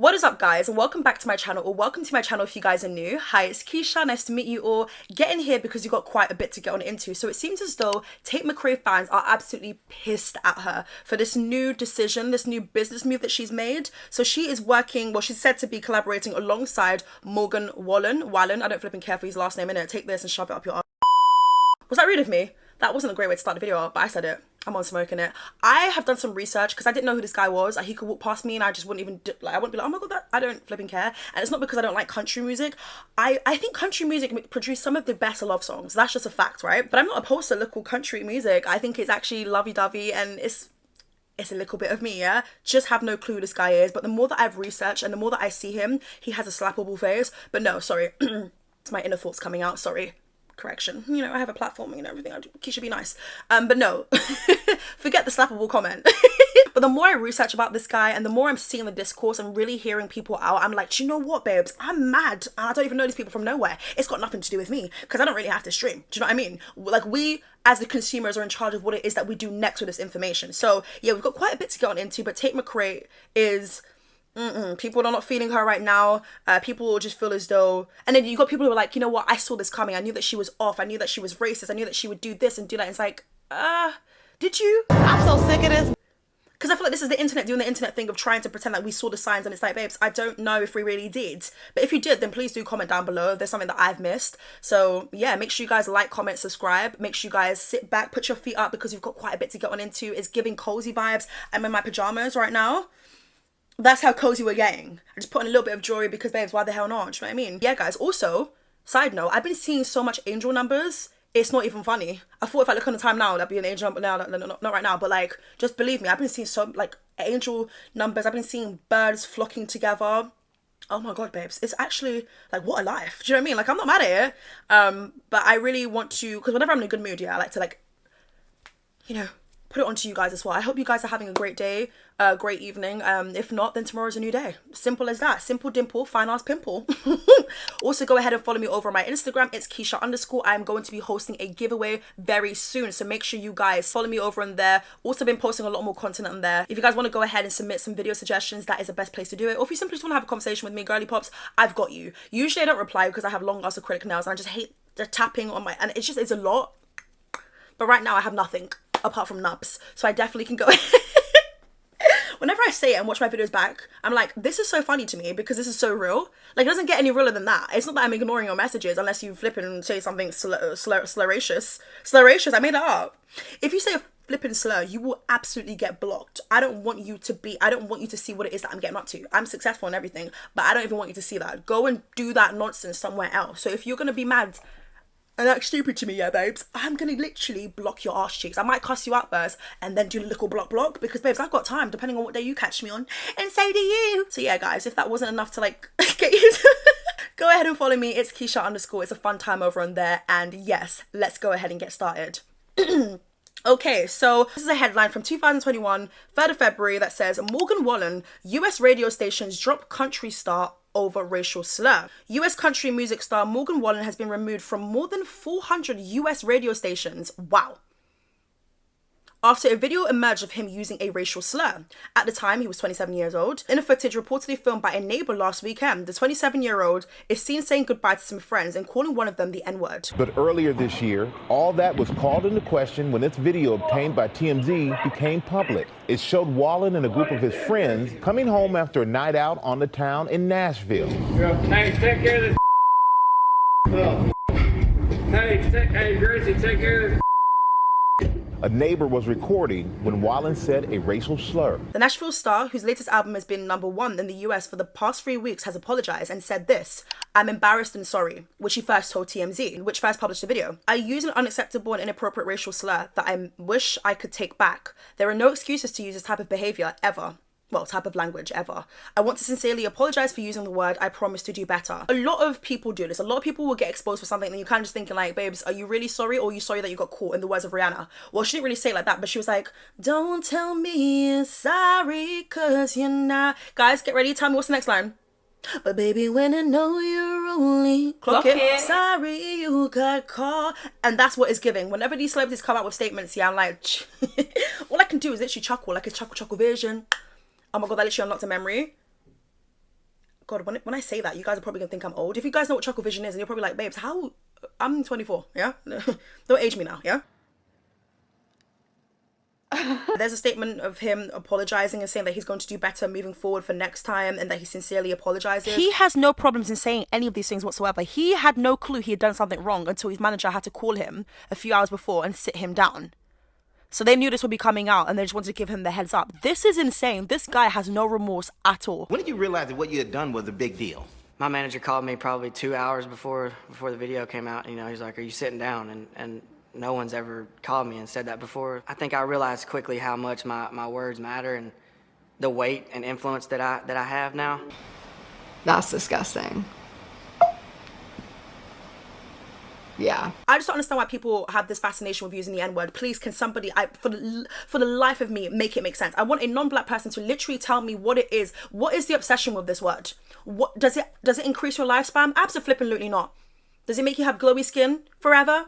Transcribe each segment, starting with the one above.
What is up, guys, and welcome back to my channel, or welcome to my channel if you guys are new. Hi, it's Keisha, nice to meet you all. Get in here because you've got quite a bit to get on into. So it seems as though Tate McRae fans are absolutely pissed at her for this new decision, this new business move that she's made. So she is working, well, she's said to be collaborating alongside Morgan Wallen. I don't flipping care for his last name, innit? Take this and shove it up your ass. Was that rude of me? That wasn't a great way to start the video, but I said it. I'm on smoking it. I have done some research because I didn't know who this guy was. Like, he could walk past me and I just wouldn't even, I wouldn't be like, oh my god, that, I don't flipping care. And it's not because I don't like country music. I think country music produce some of the best love songs. That's just a fact, right? But I'm not opposed to local country music. I think it's actually lovey-dovey and it's a little bit of me, yeah? Just have no clue who this guy is. But the more that I've researched and the more that I see him, he has a slappable face. But no, sorry. It's my inner thoughts coming out, sorry. Correction, you know, I have a platform and everything. Keisha, be nice. But no, forget the slappable comment. But the more I research about this guy and the more I'm seeing the discourse and really hearing people out, I'm like, do you know what, babes? I'm mad and I don't even know these people from nowhere. It's got nothing to do with me because I don't really have to stream. Do you know what I mean? Like, we as the consumers are in charge of what it is that we do next with this information. So yeah, we've got quite a bit to get on into, but Tate McRae is... people are not feeling her right now. People will just feel as though, and then you got people who are like, you know what, I saw this coming. I knew that she was off. I knew that she was racist. I knew that she would do this and do that. It's like, did you? I'm so sick of this. Because I feel like this is the internet doing the internet thing of trying to pretend like we saw the signs, and it's like, babes, I don't know if we really did. But if you did, then please do comment down below if there's something that I've missed. So yeah, make sure you guys like, comment, subscribe. Make sure you guys sit back, put your feet up because we've got quite a bit to get on into. It's giving cozy vibes. I'm in my pajamas right now. That's how cozy we're getting. I just put on a little bit of jewelry because, babes, why the hell not? Do you know what I mean? Yeah, guys. Also, side note, I've been seeing so much angel numbers. It's not even funny. I thought if I look on the time now, that'd be an angel number now. Not right now, but like, just believe me, I've been seeing so, like, angel numbers. I've been seeing birds flocking together. Oh my god, babes. It's actually, like, what a life. Do you know what I mean? Like, I'm not mad at it. But I really want to, because whenever I'm in a good mood, yeah, I like to, like, you know, put it onto you guys as well. I hope you guys are having a great day, great evening. If not, then tomorrow's a new day. Simple as that. Simple dimple, fine ass pimple. Also, go ahead and follow me over on my Instagram. It's Keisha_. I'm going to be hosting a giveaway very soon, so make sure you guys follow me over on there. Also been posting a lot more content on there. If you guys want to go ahead and submit some video suggestions, that is the best place to do it. Or if you simply just want to have a conversation with me, girly pops, I've got you. Usually I don't reply because I have long ass acrylic nails and I just hate the tapping on my, and it's a lot. But right now I have nothing apart from nubs, so I definitely can go whenever I say it and watch my videos back, I'm like, this is so funny to me because this is so real. Like, it doesn't get any realer than that. It's not that I'm ignoring your messages unless you flip and say something slurracious. I made it up. If you say a flipping slur, you will absolutely get blocked. I don't want you to see what it is that I'm getting up to. I'm successful in everything, but I don't even want you to see that. Go and do that nonsense somewhere else. So if you're gonna be mad and act stupid to me, yeah, babes, I'm gonna literally block your arse cheeks. I might cuss you out first and then do a little block because, babes, I've got time depending on what day you catch me on, and so do you. So yeah, guys, if that wasn't enough to, like, get you to go ahead and follow me. It's Keisha_. It's a fun time over on there, and yes, let's go ahead and get started. Okay, so this is a headline from 2021, 3rd of February, that says, Morgan Wallen, US radio stations drop country star over racial slur. US country music star Morgan Wallen has been removed from more than 400 US radio stations. Wow. After a video emerged of him using a racial slur. At the time, he was 27 years old. In a footage reportedly filmed by a neighbor last weekend, the 27-year-old is seen saying goodbye to some friends and calling one of them the N-word. But earlier this year, all that was called into question when this video obtained by TMZ became public. It showed Wallen and a group of his friends coming home after a night out on the town in Nashville. Hey, take care of this. Hey, Gracie, take care of this. A neighbor was recording when Wallen said a racial slur. The Nashville star, whose latest album has been #1 in the US for the past 3 weeks, has apologized and said this: "I'm embarrassed and sorry," which he first told TMZ, which first published the video. "I use an unacceptable and inappropriate racial slur that I wish I could take back. There are no excuses to use this type of behavior ever. Well, type of language ever. I want to sincerely apologize for using the word. I promise to do better." A lot of people do this. A lot of people will get exposed for something and you're kind of just thinking like, babes, are you really sorry, or are you sorry that you got caught? In the words of Rihanna. Well, she didn't really say it like that, but she was like, don't tell me you're sorry, cause you're not. Guys, get ready. Tell me what's the next line. But baby, when I know you're only clock it. Sorry you got caught. And that's what it's giving. Whenever these celebrities come out with statements, yeah, I'm like, all I can do is literally chuckle, like a chuckle version. Oh my god, that literally unlocked a memory. God, when I say that, you guys are probably gonna think I'm old. If you guys know what Chuckle Vision is, and you're probably like, babes, how? I'm 24, yeah? Don't age me now, yeah? There's a statement of him apologizing and saying that he's going to do better moving forward for next time, and that he sincerely apologizes. He has no problems in saying any of these things whatsoever. He had no clue he had done something wrong until his manager had to call him a few hours before and sit him down. So they knew this would be coming out, and they just wanted to give him the heads up. This is insane. This guy has no remorse at all. When did you realize that what you had done was a big deal? My manager called me probably 2 hours before the video came out. You know, he's like, "Are you sitting down?" And no one's ever called me and said that before. I think I realized quickly how much my words matter and the weight and influence that I have now. That's disgusting. Yeah. I just don't understand why people have this fascination with using the N-word. Please, can somebody, for the life of me, make it make sense. I want a non-black person to literally tell me what it is. What is the obsession with this word? What does it increase your lifespan? Absolutely not. Does it make you have glowy skin forever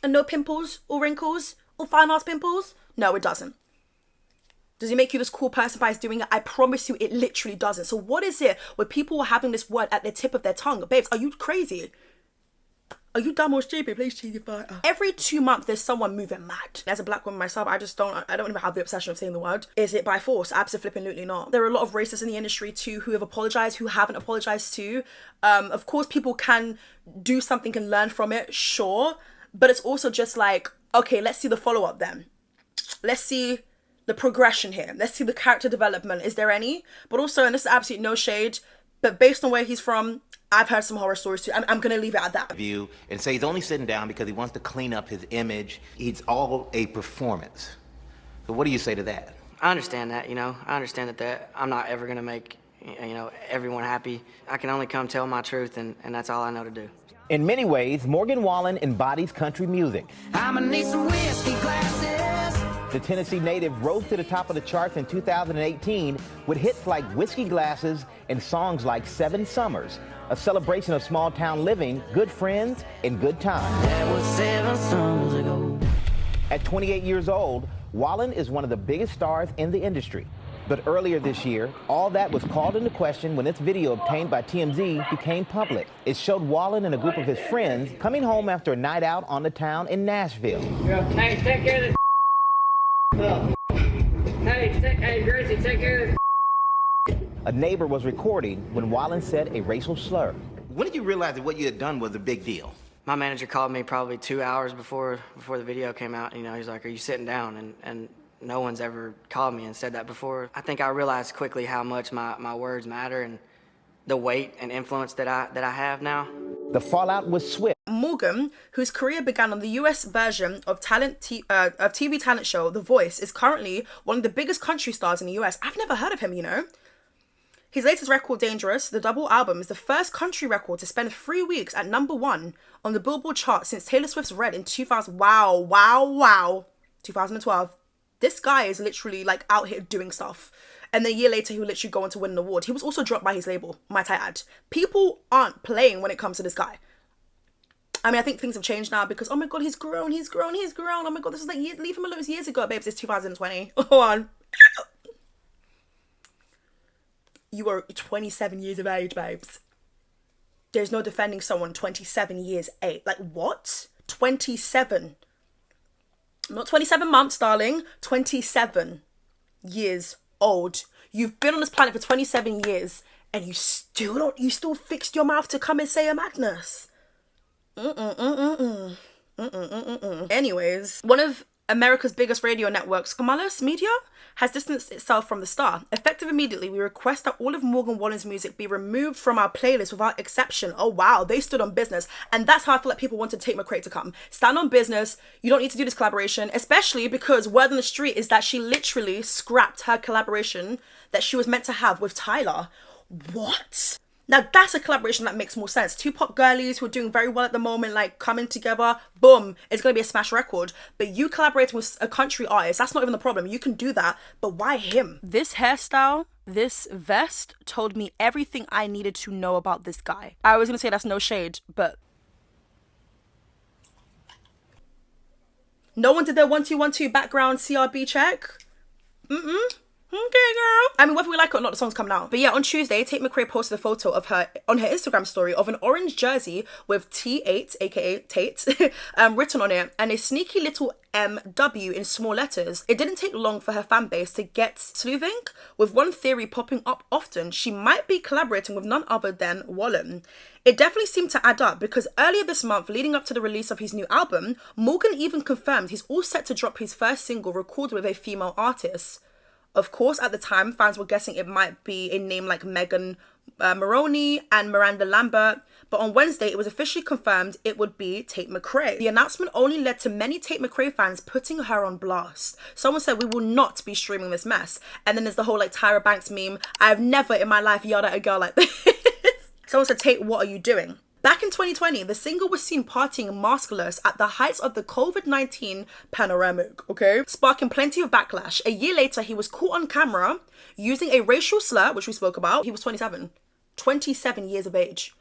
and no pimples or wrinkles or fine arts pimples? No, it doesn't. Does it make you this cool person by doing it? I promise you, it literally doesn't. So what is it where people are having this word at the tip of their tongue? Babes, are you crazy? Are you dumb or stupid? Please choose your fighter. Every 2 months, there's someone moving mad. As a black woman myself, I don't even have the obsession of saying the word. Is it by force? Absolutely not. There are a lot of racists in the industry too who have apologized, who haven't apologized too. Of course, people can do something and learn from it, sure. But it's also just like, okay, let's see the follow-up then. Let's see the progression here. Let's see the character development. Is there any? But also, and this is absolutely no shade, but based on where he's from, I've heard some horror stories too. I'm going to leave it at that. View and say he's only sitting down because he wants to clean up his image. It's all a performance. So what do you say to that? I understand that, you know. I understand that I'm not ever going to make, you know, everyone happy. I can only come tell my truth, and that's all I know to do. In many ways, Morgan Wallen embodies country music. I'ma need some whiskey glasses. The Tennessee native rose to the top of the charts in 2018 with hits like Whiskey Glasses and songs like 7 Summers, a celebration of small-town living, good friends, and good times. That was 7 summers ago. At 28 years old, Wallen is one of the biggest stars in the industry. But earlier this year, all that was called into question when this video obtained by TMZ became public. It showed Wallen and a group of his friends coming home after a night out on the town in Nashville. Hey, take care of this. Hey, Gracie, take care of this. A neighbor was recording when Wallen said a racial slur. When did you realize that what you had done was a big deal? My manager called me probably 2 hours before the video came out. You know, he's like, "Are you sitting down?" And no one's ever called me and said that before. I think I realized quickly how much my words matter and the weight and influence that I have now. The fallout was swift. Morgan, whose career began on the US version of TV talent show The Voice, is currently one of the biggest country stars in the US. I've never heard of him, you know. His latest record, Dangerous, the double album, is the first country record to spend 3 weeks at #1 on the Billboard chart since Taylor Swift's Red in 2012. This guy is literally like out here doing stuff. And then a year later, he will literally go on to win an award. He was also dropped by his label, might I add. People aren't playing when it comes to this guy. I mean, I think things have changed now because, oh my God, he's grown. Oh my God, this is like, leave him alone. It was years ago, babes. It's 2020. Hold on. You are 27 years of age, babes. There's no defending someone 27 years age. Like, what? 27. Not 27 months, darling. 27 years old. You've been on this planet for 27 years and you still fixed your mouth to come and say a madness. Anyways, one of America's biggest radio networks, Commerce Media, has distanced itself from the star. Effective immediately, we request that all of Morgan Wallen's music be removed from our playlist without exception. Oh wow, they stood on business. And that's how I feel like people wanted Tate McRae to come. Stand on business. You don't need to do this collaboration, especially because word on the street is that she literally scrapped her collaboration that she was meant to have with Tyler. What? Now that's a collaboration that makes more sense. Two pop girlies who are doing very well at the moment, like coming together, boom, it's gonna be a smash record. But you collaborating with a country artist, that's not even the problem. You can do that, but why him? This hairstyle, this vest told me everything I needed to know about this guy. I was gonna say that's no shade, but no one did their 1 2 1 2 background CRB check. Okay, girl. I mean, whether we like it or not, the song's coming out. But yeah, on Tuesday, Tate McRae posted a photo of her on her Instagram story of an orange jersey with T8, aka Tate, written on it, and a sneaky little MW in small letters. It didn't take long for her fan base to get sleuthing, with one theory popping up often: she might be collaborating with none other than Wallen. It definitely seemed to add up, because earlier this month, leading up to the release of his new album, Morgan even confirmed he's all set to drop his first single recorded with a female artist. Of course, at the time, fans were guessing it might be a name like Megan Maroney and Miranda Lambert, but on Wednesday, it was officially confirmed it would be Tate McCrae. The announcement only led to many Tate McRae fans putting her on blast. Someone said, "We will not be streaming this mess." And then there's the whole like Tyra Banks meme, "I have never in my life yelled at a girl like this." Someone said, "Tate, what are you doing?" Back in 2020, the singer was seen partying maskless at the heights of the COVID-19 panoramic, okay? Sparking plenty of backlash. A year later, he was caught on camera using a racial slur, which we spoke about. He was 27. 27 years of age.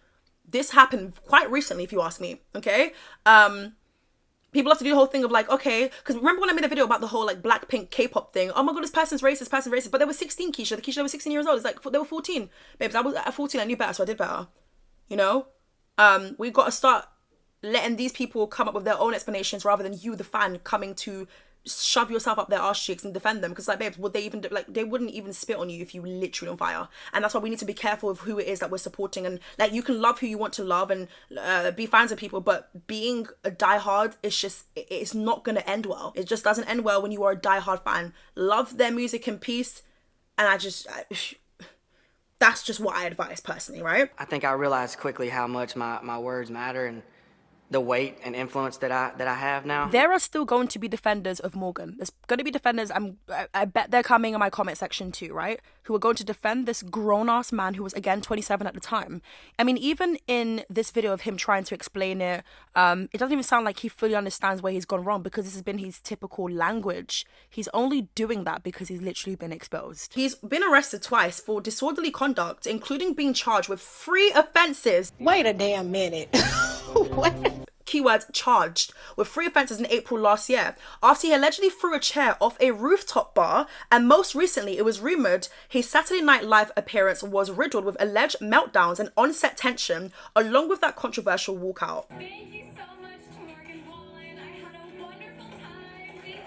This happened quite recently, if you ask me, okay? People have to do the whole thing of like, okay, because remember when I made a video about the whole like Blackpink K-pop thing? Oh my god, this person's racist, but they were 16, Keisha. The Keisha, they were 16 years old. It's like, they were 14. Babes, I was at 14, I knew better, so I did better. You know? We've got to start letting these people come up with their own explanations rather than you, the fan, coming to shove yourself up their arse cheeks and defend them. Because like, babes, would they even they wouldn't even spit on you if you were literally on fire. And that's why we need to be careful of who it is that we're supporting. And like, you can love who you want to love and be fans of people, but being a diehard is just, it's not gonna end well. It just doesn't end well when you are a diehard fan. Love their music in peace, and that's just what I advise personally, right? I think I realized quickly how much my words matter and the weight and influence that I have now. There are still going to be defenders of Morgan. There's going to be defenders, I bet they're coming in my comment section too, right? Who are going to defend this grown-ass man who was, again, 27 at the time. I mean, even in this video of him trying to explain it, it doesn't even sound like he fully understands where he's gone wrong, because this has been his typical language. He's only doing that because he's literally been exposed. He's been arrested twice for disorderly conduct, including being charged with 3 offences. Wait a damn minute. What? Keyword charged with 3 offences in April last year after he allegedly threw a chair off a rooftop bar, and most recently it was rumoured his Saturday Night Live appearance was riddled with alleged meltdowns and on-set tension, along with that controversial walkout. Thank you so much to Morgan Wallen. I had a wonderful time. Thank you.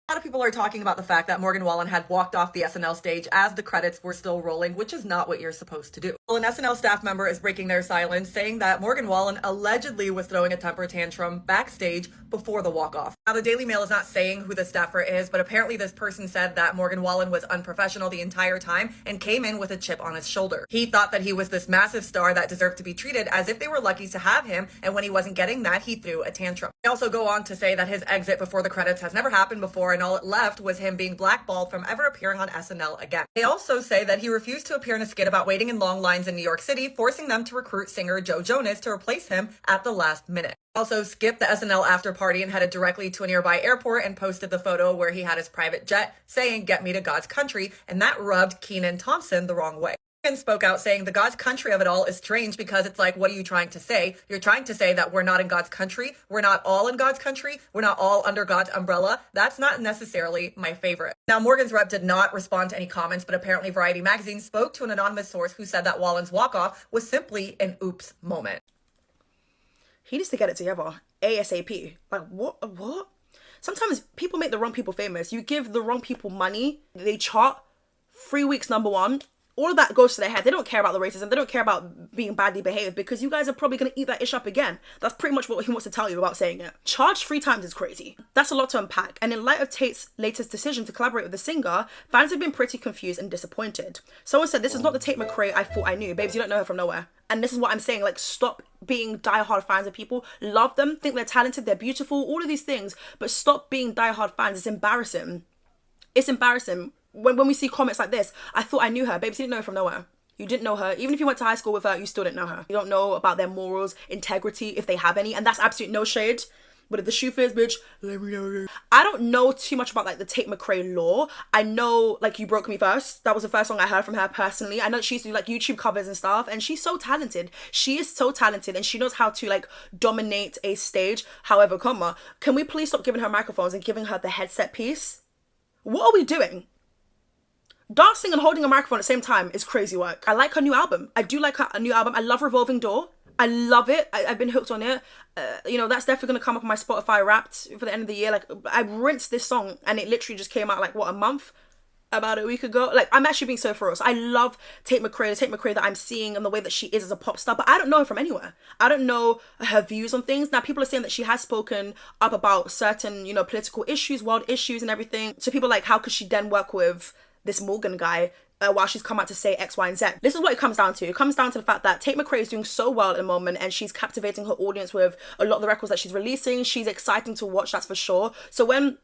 A lot of people are talking about the fact that Morgan Wallen had walked off the SNL stage as the credits were still rolling, which is not what you're supposed to do. Well, an SNL staff member is breaking their silence, saying that Morgan Wallen allegedly was throwing a temper tantrum backstage before the walk-off. Now, the Daily Mail is not saying who the staffer is, but apparently this person said that Morgan Wallen was unprofessional the entire time and came in with a chip on his shoulder. He thought that he was this massive star that deserved to be treated as if they were lucky to have him, and when he wasn't getting that, he threw a tantrum. They also go on to say that his exit before the credits has never happened before, and all it left was him being blackballed from ever appearing on SNL again. They also say that he refused to appear in a skit about waiting in long lines in New York City, forcing them to recruit singer Joe Jonas to replace him at the last minute. Also skipped the SNL after party and headed directly to a nearby airport and posted the photo where he had his private jet saying, "Get me to God's country," and that rubbed Kenan Thompson the wrong way. And spoke out saying the God's country of it all is strange because it's like, what are you trying to say? You're trying to say that we're not in God's country. We're not all in God's country. We're not all under God's umbrella. That's not necessarily my favorite. Now, Morgan's rep did not respond to any comments, but apparently Variety magazine spoke to an anonymous source who said that Wallen's walk-off was simply an oops moment. He needs to get it together ASAP. Like, what? Sometimes people make the wrong people famous. You give the wrong people money, they chart 3 weeks #1. All of that goes to their head. They don't care about the racism. They don't care about being badly behaved, because you guys are probably going to eat that ish up again. That's pretty much what he wants to tell you about saying it. Charged 3 times is crazy. That's a lot to unpack. And in light of Tate's latest decision to collaborate with the singer, fans have been pretty confused and disappointed. Someone said, "This is not the Tate McRae I thought I knew." Babes, you don't know her from nowhere. And this is what I'm saying. Like, stop being diehard fans of people. Love them. Think they're talented. They're beautiful. All of these things. But stop being diehard fans. It's embarrassing. It's embarrassing. When we see comments like this, "I thought I knew her." Babes, you didn't know her from nowhere. You didn't know her. Even if you went to high school with her, you still didn't know her. You don't know about their morals, integrity, if they have any. And that's absolute no shade. But if the shoe fits, bitch, let me know. I don't know too much about like the Tate McRae lore. I know like You Broke Me First. That was the first song I heard from her personally. I know she used to do like YouTube covers and stuff, and she's so talented. She is so talented, and she knows how to like dominate a stage. However, can we please stop giving her microphones and giving her the headset piece? What are we doing? Dancing and holding a microphone at the same time is crazy work. I like her new album. I do like her new album. I love Revolving Door. I love it. I've been hooked on it. You know, that's definitely going to come up on my Spotify Wrapped for the end of the year. Like, I rinsed this song and it literally just came out like, what, about a week ago? Like, I'm actually being so ferocious. I love Tate McRae, the Tate McRae that I'm seeing and the way that she is as a pop star, but I don't know her from anywhere. I don't know her views on things. Now, people are saying that she has spoken up about certain, you know, political issues, world issues and everything. So people are like, how could she then work with this Morgan guy while she's come out to say X, Y, and Z? This is what it comes down to. It comes down to the fact that Tate McRae is doing so well at the moment, and she's captivating her audience with a lot of the records that she's releasing. She's exciting to watch, that's for sure. So when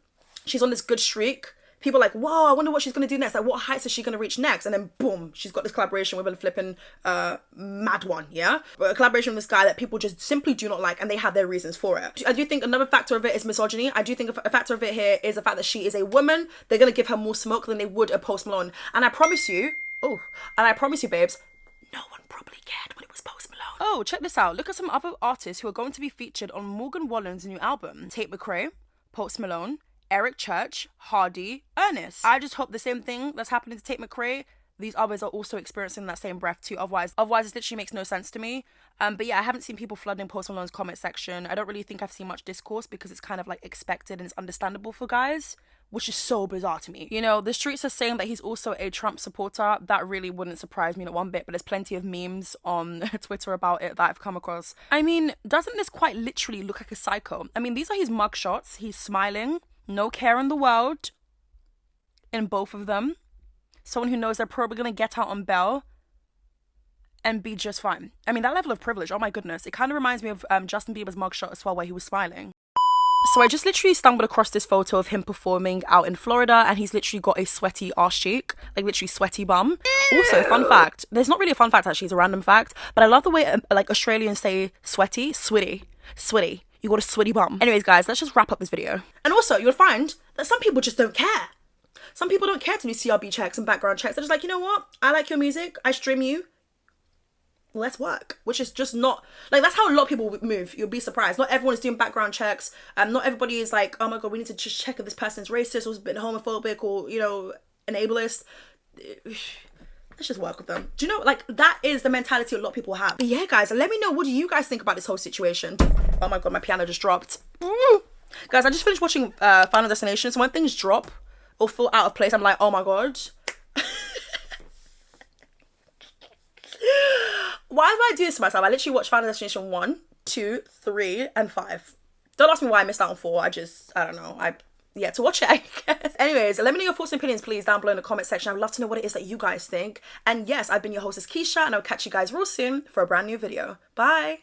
she's on this good streak, people are like, whoa, I wonder what she's going to do next. Like, what heights is she going to reach next? And then boom, she's got this collaboration with a flipping mad one, yeah? A collaboration with this guy that people just simply do not like, and they have their reasons for it. I do think another factor of it is misogyny. I do think a factor of it here is the fact that she is a woman. They're going to give her more smoke than they would a Post Malone. And I promise you, babes, no one probably cared when it was Post Malone. Oh, check this out. Look at some other artists who are going to be featured on Morgan Wallen's new album. Tate McRae, Post Malone, Eric Church, Hardy, Ernest. I just hope the same thing that's happening to Tate McRae, these others are also experiencing that same breath too. Otherwise it literally makes no sense to me. But yeah, I haven't seen people flooding Post Malone's comment section. I don't really think I've seen much discourse because it's kind of like expected and it's understandable for guys, which is so bizarre to me. You know, the streets are saying that he's also a Trump supporter. That really wouldn't surprise me not one bit, but there's plenty of memes on Twitter about it that I've come across. I mean, doesn't this quite literally look like a psycho? I mean, these are his mugshots. He's smiling. No care in the world in both of them. Someone who knows they're probably going to get out on bail and be just fine. I mean, that level of privilege, oh my goodness. It kind of reminds me of Justin Bieber's mugshot as well, where he was smiling. So I just literally stumbled across this photo of him performing out in Florida, and he's literally got a sweaty arse cheek, like literally sweaty bum. Also, fun fact, there's not really a fun fact actually, it's a random fact, but I love the way like Australians say sweaty, switty. You got a sweaty bum. Anyways, guys, let's just wrap up this video. And also, you'll find that some people just don't care. Some people don't care to do CRB checks and background checks. They're just like, you know what? I like your music. I stream you. Let's work. Which is just not... Like, that's how a lot of people move. You'll be surprised. Not everyone is doing background checks. Not everybody is like, oh my God, we need to just check if this person's racist or has been homophobic or, you know, an ableist. Let's just work with them. Do you know, like, that is the mentality a lot of people have. But yeah, guys, let me know, what do you guys think about this whole situation? Oh my God, my piano just dropped. Guys, I just finished watching Final Destination, so when things drop or fall out of place, I'm like, oh my God. Why do I do this to myself? I literally watched Final Destination 1, 2, 3, and 5. Don't ask me why I missed out on 4. I don't know. Yeah, to watch it, I guess. Anyways, let me know your thoughts and opinions, please, down below in the comment section. I'd love to know what it is that you guys think. And yes, I've been your host, ItzKeisha, and I'll catch you guys real soon for a brand new video. Bye.